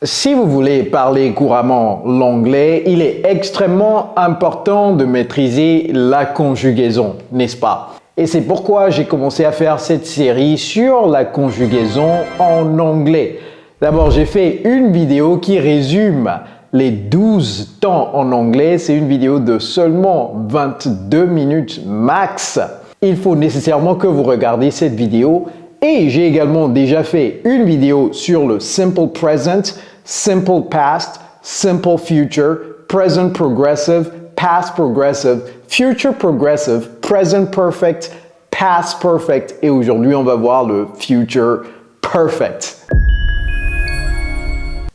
Si vous voulez parler couramment l'anglais, il est extrêmement important de maîtriser la conjugaison, n'est-ce pas? Et c'est pourquoi j'ai commencé à faire cette série sur la conjugaison en anglais. D'abord, j'ai fait une vidéo qui résume les 12 temps en anglais. C'est une vidéo de seulement 22 minutes max. Il faut nécessairement que vous regardiez cette vidéo. Et j'ai également déjà fait une vidéo sur le simple present, simple past, simple future, present progressive, past progressive, future progressive, present perfect, past perfect. Et aujourd'hui, on va voir le future perfect.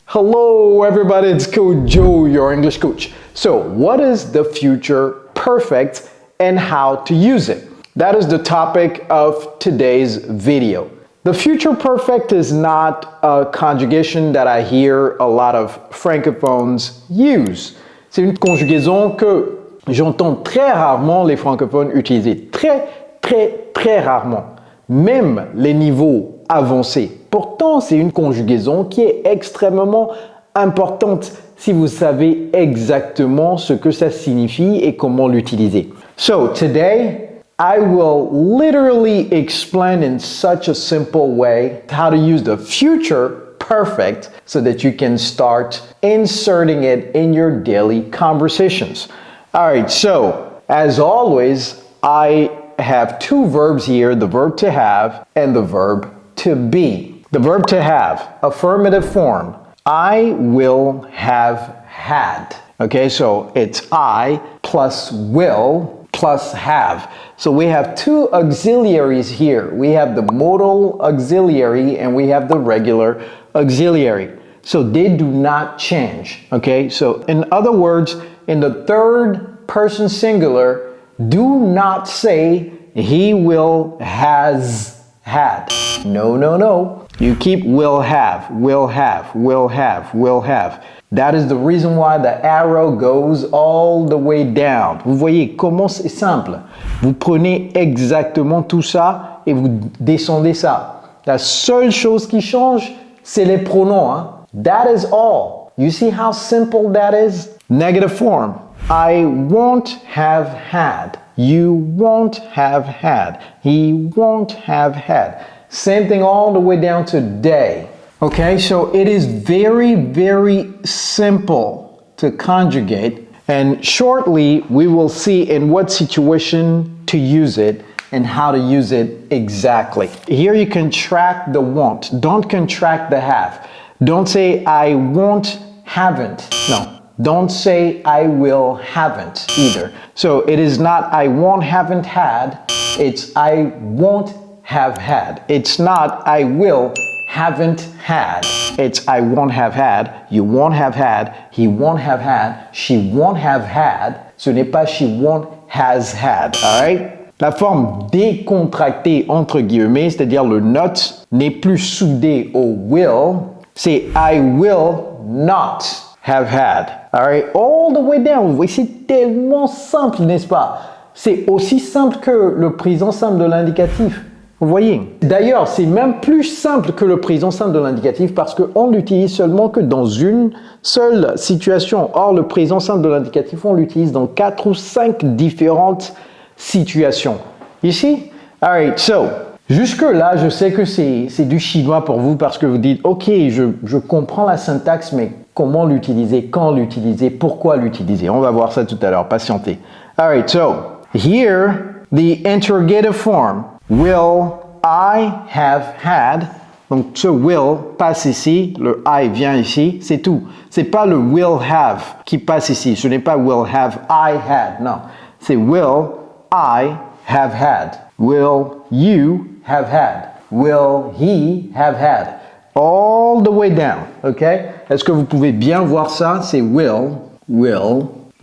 Hello everybody, it's Coach Joe, your English coach. So, what is the future perfect and how to use it? That is the topic of today's video. The future perfect is not a conjugation that I hear a lot of francophones use. C'est une conjugaison que j'entends très rarement les francophones utiliser. Très rarement. Même les niveaux avancés. Pourtant, c'est une conjugaison qui est extrêmement importante si vous savez exactement ce que ça signifie et comment l'utiliser. So, today, I will literally explain in such a simple way how to use the future perfect so that you can start inserting it in your daily conversations. All right, so as always, I have two verbs here, the verb to have and the verb to be. The verb to have, affirmative form, I will have had. Okay, so it's I plus will plus have. So we have two auxiliaries here. We have the modal auxiliary and we have the regular auxiliary. So they do not change. Okay, so in other words, in the third person singular, do not say he will has had. No. You keep will have, will have, will have, will have. That is the reason why the arrow goes all the way down. Vous voyez comment c'est simple. Vous prenez exactement tout ça et vous descendez ça. La seule chose qui change, c'est les pronoms. Hein? That is all. You see how simple that is? Negative form. I won't have had. You won't have had. He won't have had. Same thing all the way down to day. Okay, so it is very simple to conjugate, and shortly we will see in what situation to use it and how to use it exactly. Here you contract the won't. Don't contract the have. Don't say I won't, haven't. No. Don't say I will, haven't either. So it is not I won't, haven't had. It's I won't have had. It's not I will, haven't had. It's I won't have had, you won't have had, he won't have had, she won't have had. Ce n'est pas she won't has had. All right? La forme décontractée entre guillemets, c'est-à-dire le not, n'est plus soudé au will. C'est I will not have had. All right? All the way down. Vous voyez, c'est tellement simple, n'est-ce pas? C'est aussi simple que le présent simple de l'indicatif. Vous voyez? D'ailleurs, c'est même plus simple que le présent simple de l'indicatif parce qu'on l'utilise seulement que dans une seule situation. Or, le présent simple de l'indicatif, on l'utilise dans 4 ou 5 différentes situations. Ici? Alright, so, jusque-là, je sais que c'est du chinois pour vous parce que vous dites, ok, je comprends la syntaxe, mais comment l'utiliser, quand l'utiliser, pourquoi l'utiliser? On va voir ça tout à l'heure, patientez. Alright, so, here, the interrogative form. Will I have had? Donc ce will passe ici, le I vient ici, c'est tout. C'est pas le will have qui passe ici. Ce n'est pas will have I had, non. C'est will I have had. Will you have had? Will he have had? All the way down, ok? Est-ce que vous pouvez bien voir ça? C'est will.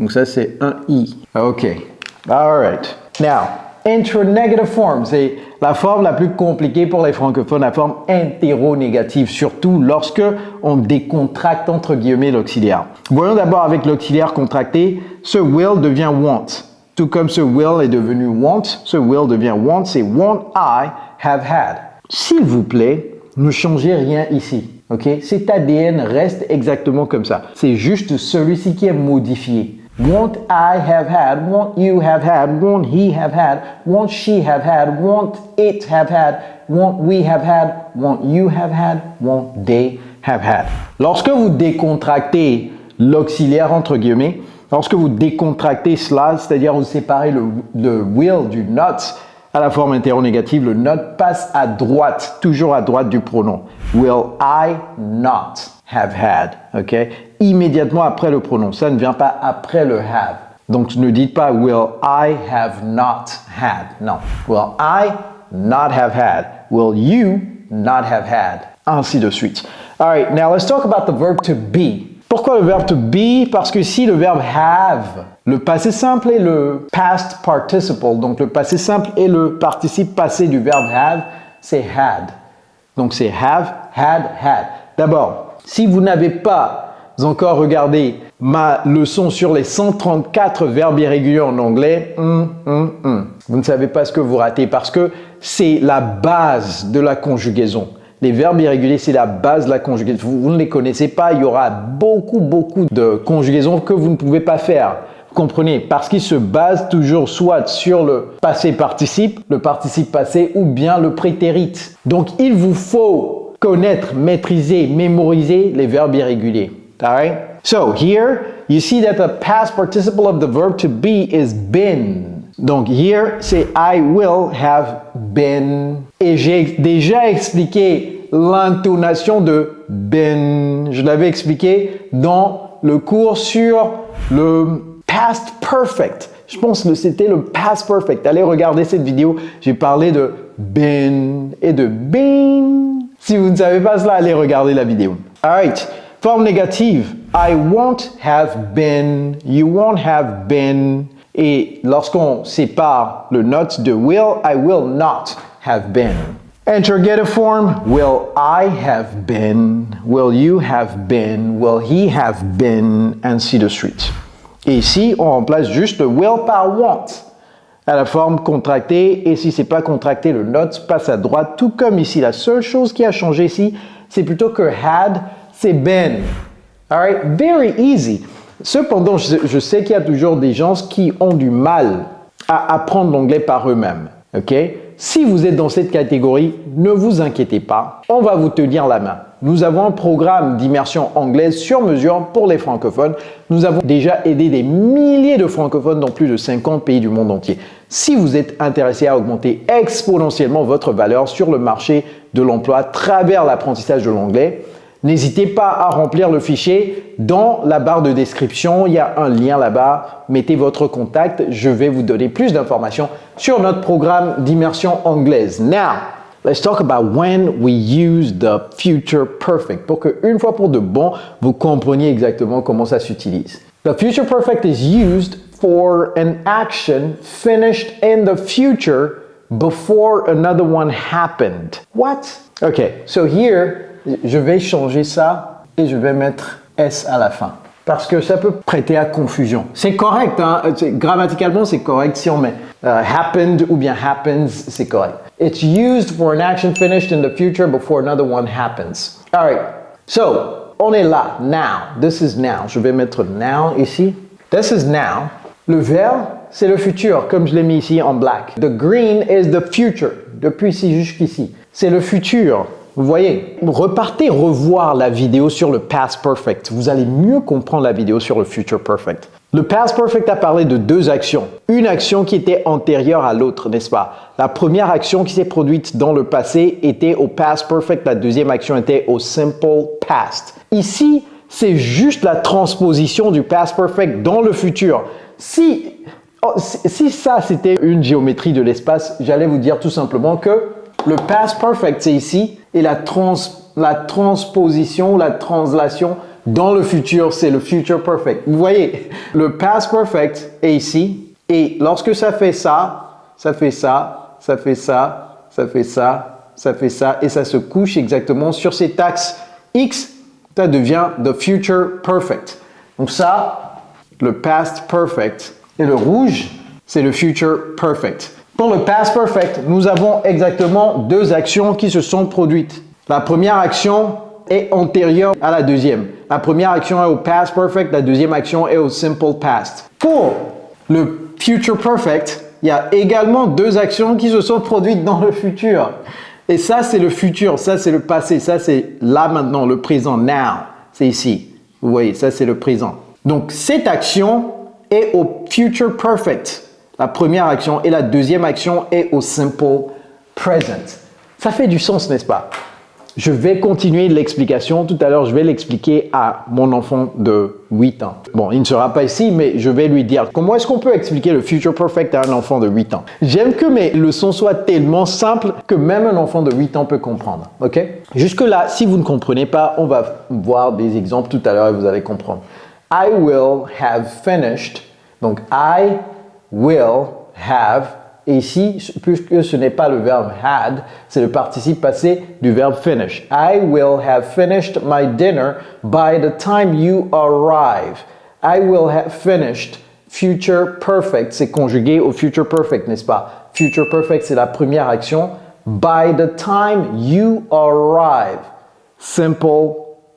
Donc ça c'est un I. Ok. All right. Now, interrogative form, c'est la forme la plus compliquée pour les francophones, la forme interronégative, surtout lorsque on décontracte entre guillemets l'auxiliaire. Voyons d'abord avec l'auxiliaire contracté, ce will devient want. Tout comme ce will est devenu want, ce will devient want, c'est won't I have had. S'il vous plaît, ne changez rien ici. Ok? Cet ADN reste exactement comme ça. C'est juste celui-ci qui est modifié. Won't I have had, won't you have had, won't he have had, won't she have had, won't it have had, won't we have had, won't you have had, won't they have had. Lorsque vous décontractez l'auxiliaire entre guillemets, lorsque vous décontractez cela, c'est-à-dire vous séparez le will du not à la forme interrogative, le not passe à droite, toujours à droite du pronom. Will I not have had, ok? Immédiatement après le pronom, ça ne vient pas après le have. Donc ne dites pas will I have not had, non. Will I not have had, will you not have had, ainsi de suite. All right, now let's talk about the verb to be. Pourquoi le verbe to be? Parce que si le verbe have, le passé simple est le past participle, donc le passé simple est le participe passé du verbe have, c'est had. Donc c'est have, had. D'abord, si vous n'avez pas encore regardé ma leçon sur les 134 verbes irréguliers en anglais, vous ne savez pas ce que vous ratez parce que c'est la base de la conjugaison. Les verbes irréguliers, c'est la base de la conjugaison. Vous ne les connaissez pas, il y aura beaucoup de conjugaisons que vous ne pouvez pas faire. Vous comprenez? Parce qu'ils se basent toujours soit sur le passé participe, le participe passé ou bien le prétérit. Donc, il vous faut connaître, maîtriser, mémoriser les verbes irréguliers. All right? So, here, you see that the past participle of the verb to be is been. Donc, here, c'est I will have been. Et j'ai déjà expliqué l'intonation de been. Je l'avais expliqué dans le cours sur le past perfect. Je pense que c'était le past perfect. Allez regarder cette vidéo. J'ai parlé de been et de been. Si vous ne savez pas cela, allez regarder la vidéo. Alright. Forme négative. I won't have been. You won't have been. Et lorsqu'on sépare le not de will, I will not have been. Interrogative form, will I have been, will you have been, will he have been, ainsi de suite. Et ici, on remplace juste le will par want à la forme contractée. Et si c'est pas contracté, le not passe à droite, tout comme ici. La seule chose qui a changé ici, c'est plutôt que had, c'est been. All right, very easy. Cependant, je sais qu'il y a toujours des gens qui ont du mal à apprendre l'anglais par eux-mêmes. Ok? Si vous êtes dans cette catégorie, ne vous inquiétez pas, on va vous tenir la main. Nous avons un programme d'immersion anglaise sur mesure pour les francophones. Nous avons déjà aidé des milliers de francophones dans plus de 50 pays du monde entier. Si vous êtes intéressé à augmenter exponentiellement votre valeur sur le marché de l'emploi à travers l'apprentissage de l'anglais, n'hésitez pas à remplir le fichier. Dans la barre de description, il y a un lien là-bas. Mettez votre contact. Je vais vous donner plus d'informations sur notre programme d'immersion anglaise. Now, let's talk about when we use the future perfect pour que, une fois pour de bon, vous compreniez exactement comment ça s'utilise. The future perfect is used for an action finished in the future before another one happened. What? Okay, so here, je vais changer ça et je vais mettre S à la fin. Parce que ça peut prêter à confusion. C'est correct, hein? Grammaticalement c'est correct si on met happened ou bien happens, c'est correct. It's used for an action finished in the future before another one happens. Alright, so on est là, now. This is now. Je vais mettre now ici. This is now. Le vert, c'est le futur, comme je l'ai mis ici en black. The green is the future. Depuis ici jusqu'ici. C'est le futur. Vous voyez, repartez revoir la vidéo sur le past perfect. Vous allez mieux comprendre la vidéo sur le future perfect. Le past perfect a parlé de deux actions. Une action qui était antérieure à l'autre, n'est-ce pas? La première action qui s'est produite dans le passé était au past perfect. La deuxième action était au simple past. Ici, c'est juste la transposition du past perfect dans le futur. Si ça, c'était une géométrie de l'espace, j'allais vous dire tout simplement que le past perfect, c'est ici, et la transposition, la translation dans le futur, c'est le future perfect. Vous voyez, le past perfect est ici, et lorsque ça fait ça, ça fait ça, ça fait ça, ça fait ça, ça fait ça, et ça se couche exactement sur cet axe X, ça devient the future perfect. Donc ça, le past perfect, et le rouge, c'est le future perfect. Pour le past perfect, nous avons exactement deux actions qui se sont produites. La première action, est antérieure à la deuxième. La première action est au past perfect, la deuxième action est au simple past. Pour le future perfect, il y a également deux actions qui se sont produites dans le futur. Et ça, c'est le futur, ça, c'est le passé, ça, c'est là maintenant, le présent, now. C'est ici. Vous voyez, ça, c'est le présent. Donc, cette action est au future perfect. La première action et la deuxième action est au simple present. Ça fait du sens, n'est-ce pas? Je vais continuer l'explication. Tout à l'heure, je vais l'expliquer à mon enfant de 8 ans. Bon, il ne sera pas ici, mais je vais lui dire comment est-ce qu'on peut expliquer le future perfect à un enfant de 8 ans. J'aime que mes leçons soient tellement simples que même un enfant de 8 ans peut comprendre. Ok? Jusque-là, si vous ne comprenez pas, on va voir des exemples tout à l'heure et vous allez comprendre. I will have finished. Donc, I will have. Et ici, puisque ce n'est pas le verbe had, c'est le participe passé du verbe finish. I will have finished my dinner by the time you arrive. I will have finished. Future perfect, c'est conjugué au future perfect, n'est-ce pas? Future perfect, c'est la première action. By the time you arrive. Simple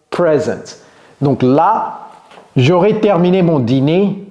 present. Donc là, j'aurai terminé mon dîner.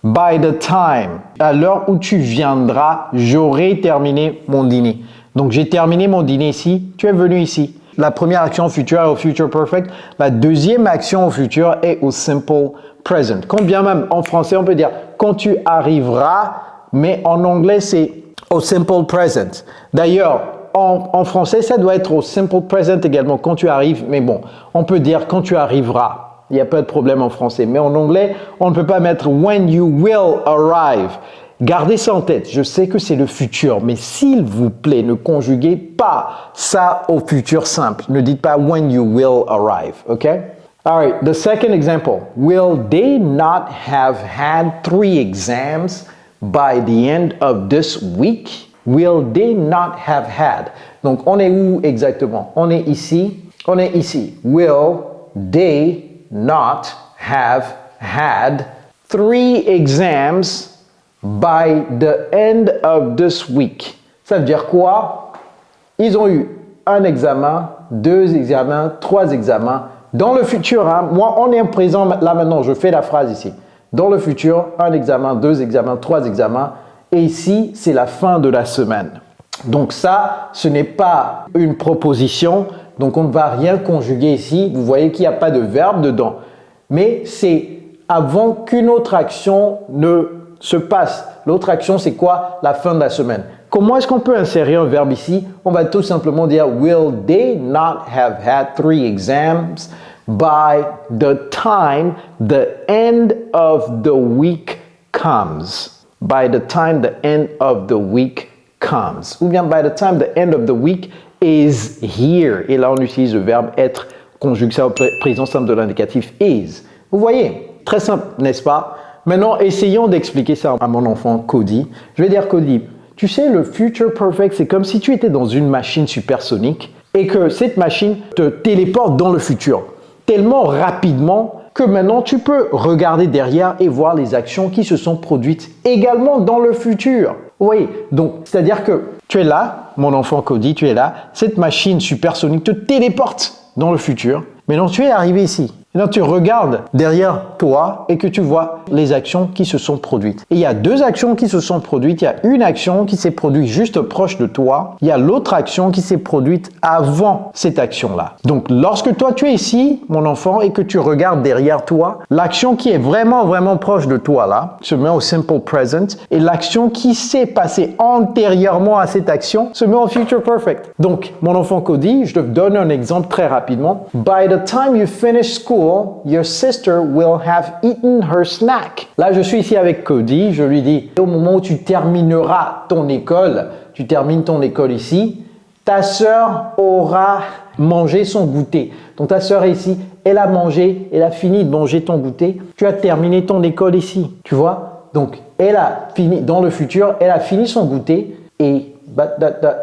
By the time, à l'heure où tu viendras, j'aurai terminé mon dîner. Donc, j'ai terminé mon dîner ici, tu es venu ici. La première action au futur est au future perfect. La deuxième action au futur est au simple present. Quand bien même en français, on peut dire quand tu arriveras, mais en anglais, c'est au simple present. D'ailleurs, en français, ça doit être au simple present également quand tu arrives, mais bon, on peut dire quand tu arriveras. Il n'y a pas de problème en français. Mais en anglais, on ne peut pas mettre when you will arrive. Gardez ça en tête. Je sais que c'est le futur, mais s'il vous plaît, ne conjuguez pas ça au futur simple. Ne dites pas when you will arrive. OK? All right. The second example. Will they not have had 3 exams by the end of this week? Will they not have had? Donc, on est où exactement? On est ici. On est ici. Will they not have had 3 exams by the end of this week. Ça veut dire quoi? Ils ont eu un examen, 2 examens, 3 examens. Dans le futur, hein, moi, on est en présent là maintenant, je fais la phrase ici. Dans le futur, 1 examen, 2 examens, 3 examens. Et ici, c'est la fin de la semaine. Donc ça, ce n'est pas une proposition. Donc, on ne va rien conjuguer ici. Vous voyez qu'il n'y a pas de verbe dedans. Mais c'est avant qu'une autre action ne se passe. L'autre action, c'est quoi? La fin de la semaine. Comment est-ce qu'on peut insérer un verbe ici? On va tout simplement dire will they not have had 3 exams by the time the end of the week comes? By the time the end of the week comes. Ou bien by the time the end of the week is here. Et là, on utilise le verbe être, conjugue ça au présent simple de l'indicatif is. Vous voyez, très simple, n'est-ce pas? Maintenant, essayons d'expliquer ça à mon enfant Cody. Je vais dire, Cody, tu sais, le future perfect, c'est comme si tu étais dans une machine supersonique et que cette machine te téléporte dans le futur tellement rapidement que maintenant tu peux regarder derrière et voir les actions qui se sont produites également dans le futur. Oui, donc c'est-à-dire que tu es là, mon enfant Cody, tu es là, cette machine supersonique te téléporte dans le futur. Maintenant tu es arrivé ici. Maintenant tu regardes derrière toi et que tu vois les actions qui se sont produites. Et il y a 2 actions qui se sont produites. Il y a une action qui s'est produite juste proche de toi. Il y a l'autre action qui s'est produite avant cette action-là. Donc lorsque toi tu es ici, mon enfant, et que tu regardes derrière toi, l'action qui est vraiment proche de toi là se met au simple present et l'action qui s'est passée antérieurement à cette action se met au future perfect. Donc mon enfant Cody, je te donne un exemple très rapidement. By the time you finish school, your sister will have eaten her snack. Là, je suis ici avec Cody. Je lui dis, au moment où tu termineras ton école, tu termines ton école ici, ta sœur aura mangé son goûter. Donc, ta sœur est ici, elle a mangé, elle a fini de manger ton goûter. Tu as terminé ton école ici, tu vois? Donc, elle a fini, dans le futur, elle a fini son goûter et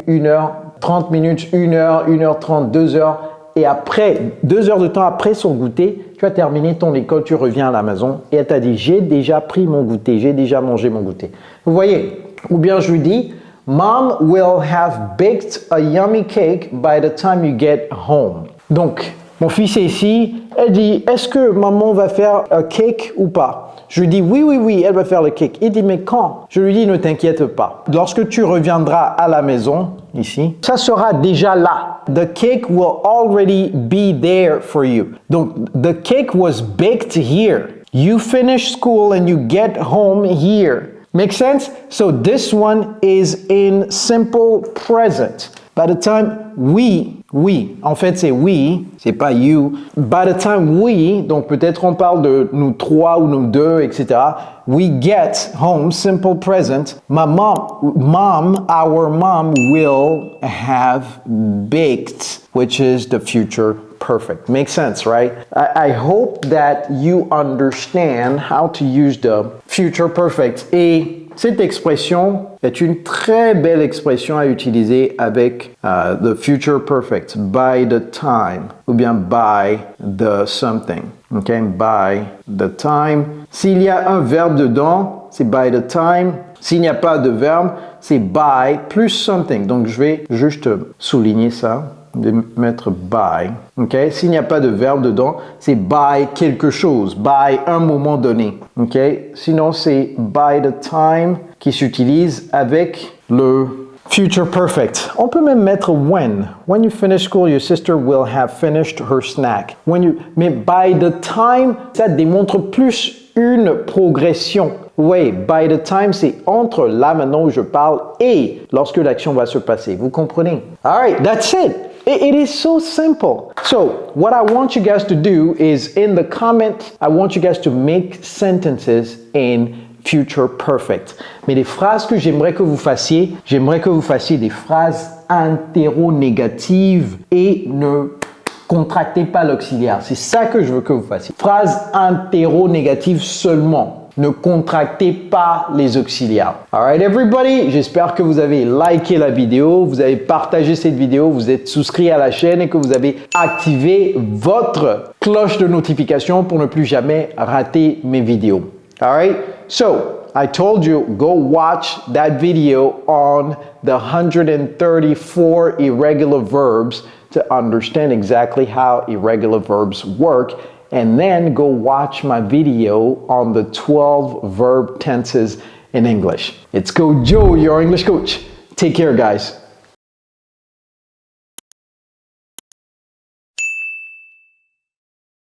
1 heure, 30 minutes, 1 heure, 1h30, 2 heures. Et après, 2 heures de temps après son goûter, tu as terminé ton école, tu reviens à la maison et elle t'a dit « J'ai déjà pris mon goûter, j'ai déjà mangé mon goûter. » Vous voyez? Ou bien je lui dis « Mom will have baked a yummy cake by the time you get home. » Donc, Mon fils est ici, elle dit, est-ce que maman va faire un cake ou pas? Je lui dis, oui, elle va faire le cake. Il dit, mais quand? Je lui dis, ne t'inquiète pas. Lorsque tu reviendras à la maison, ici, ça sera déjà là. The cake will already be there for you. Donc, the cake was baked here. You finish school and you get home here. Make sense? So this one is in simple present. By the time we, en fait c'est we, c'est pas you. By the time we, donc peut-être on parle de nous trois ou nous deux, etc. We get home, simple present. Our mom will have baked, which is the future perfect. Makes sense, right? I hope that you understand how to use the future perfect. Et cette expression est une très belle expression à utiliser avec the future perfect, by the time, ou bien by the something. Okay, by the time. S'il y a un verbe dedans, c'est by the time. S'il n'y a pas de verbe, c'est by plus something. Donc je vais juste souligner ça. De mettre by, ok? S'il n'y a pas de verbe dedans, c'est by quelque chose, by un moment donné, ok? Sinon, c'est by the time qui s'utilise avec le future perfect. On peut même mettre when. When you finish school, your sister will have finished her snack. Mais by the time, ça démontre plus une progression. Oui, by the time, c'est entre là maintenant où je parle et lorsque l'action va se passer. Vous comprenez? All right, that's it. It is so simple. So, what I want you guys to do is in the comment, I want you guys to make sentences in future perfect. Mais les phrases que j'aimerais que vous fassiez des phrases interro-négatives et ne contractez pas l'auxiliaire. C'est ça que je veux que vous fassiez. Phrases interro-négatives seulement. Ne contractez pas les auxiliaires. Alright everybody, j'espère que vous avez liké la vidéo, vous avez partagé cette vidéo, vous êtes souscrit à la chaîne et que vous avez activé votre cloche de notification pour ne plus jamais rater mes vidéos. Alright, so I told you, go watch that video on the 134 irregular verbs to understand exactly how irregular verbs work. And then go watch my video on the 12 verb tenses in English. It's Coach Joe, your English coach. Take care, guys.